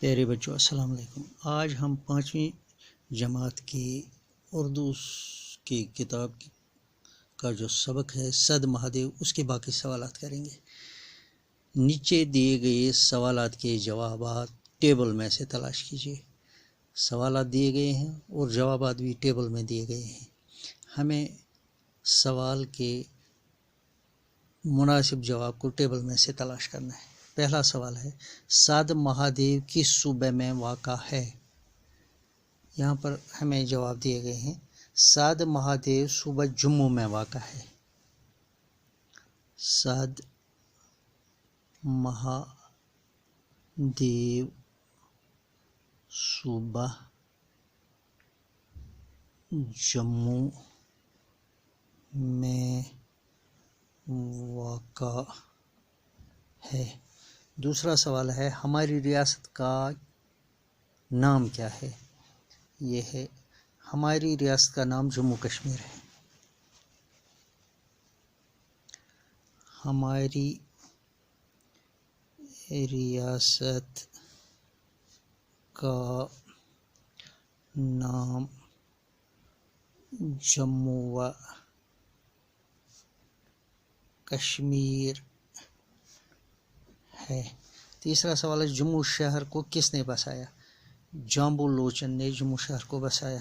پیارے بچوں السلام علیکم۔ آج ہم 5ویں جماعت کی اردو کی کتاب کا جو سبق ہے صد مہادیو، اس کے باقی سوالات کریں گے۔ نیچے دیے گئے سوالات کے جوابات ٹیبل میں سے تلاش کیجیے۔ سوالات دیے گئے ہیں اور جوابات بھی ٹیبل میں دیے گئے ہیں۔ ہمیں سوال کے مناسب جواب کو ٹیبل میں سے تلاش کرنا ہے۔ پہلا سوال ہے، سد مہادیو کس صوبے میں واقع ہے؟ یہاں پر ہمیں جواب دیے گئے ہیں، سد مہادیو صوبہ جموں میں واقع ہے۔ سد مہادیو صوبہ جموں میں واقع ہے۔ دوسرا سوال ہے، ہماری ریاست کا نام کیا ہے؟ یہ ہے، ہماری ریاست کا نام جموں کشمیر ہے۔ ہماری ریاست کا نام جموں و کشمیر ہے۔ تیسرا سوال ہے، جموں شہر کو کس نے بسایا؟ جامبو لوچن نے جموں شہر کو بسایا۔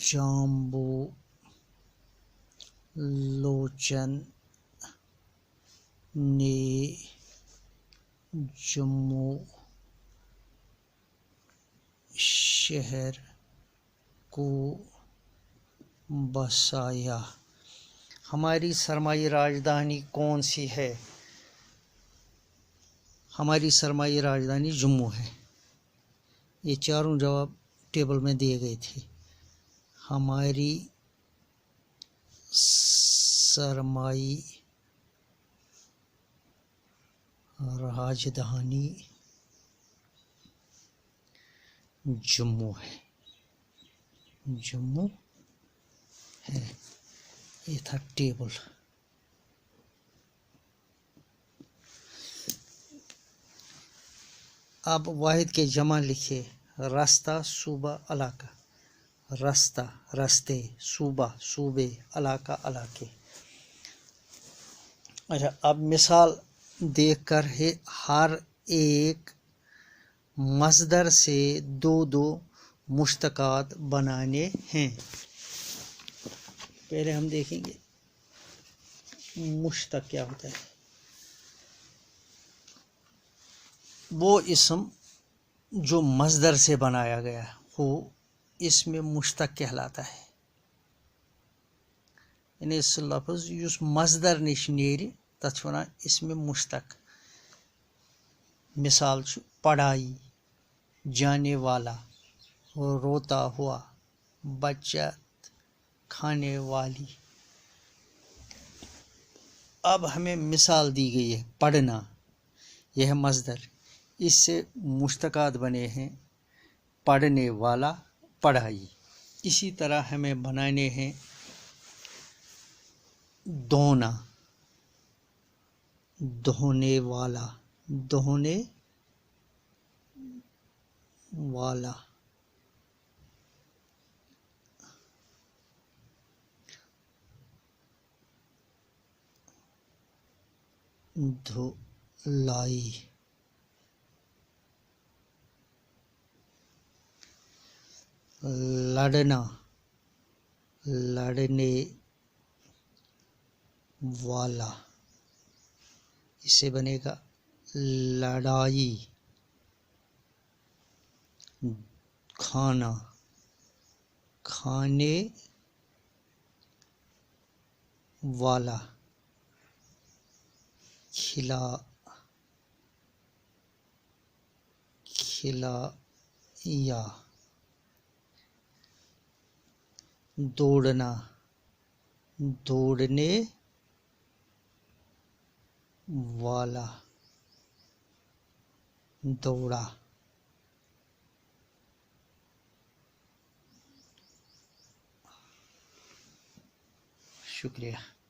جامبو لوچن نے جموں شہر کو بسایا۔ ہماری سرمائی راجدھانی کون سی ہے؟ ہماری سرمائی راجدھانی جموں ہے۔ یہ چاروں جواب ٹیبل میں دیے گئے تھے۔ ہماری سرمائی راجدھانی جموں ہے۔ جموں ہے۔ یہ تھا ٹیبل۔ اب واحد کے جمع لکھیے۔ رستہ، صوبہ، علاقہ۔ رستہ رستے، صوبہ صوبے، علاقہ علاقے۔ اچھا، اب مثال دیکھ کر ہر ایک مصدر سے دو دو مشتقات بنانے ہیں۔ پہلے ہم دیکھیں گے مشتق کیا ہوتا ہے۔ وہ اسم جو مصدر سے بنایا گیا ہو اس میں مشتق کہلاتا ہے۔ یعنی اس لفظ یس مصدر نش نیرِ تتھ ونان اسم مشتق۔ مثال چھُ پڑھائی، جانے والا، روتا ہوا، بچت، کھانے والی۔ اب ہمیں مثال دی گئی ہے پڑھنا، یہ ہے مصدر، اس سے مشتقات بنے ہیں پڑھنے والا، پڑھائی۔ اسی طرح ہمیں بنانے ہیں دھونا، دھونے والا، دھونے والا۔ دھلائی، لڑنا، لڑنے والا۔ اس سے بنے گا لڑائی۔ کھانا، کھانے والا۔ کھلا، کھلایا۔ دوڑنا، دوڑنے والا، دوڑا۔ شکریہ۔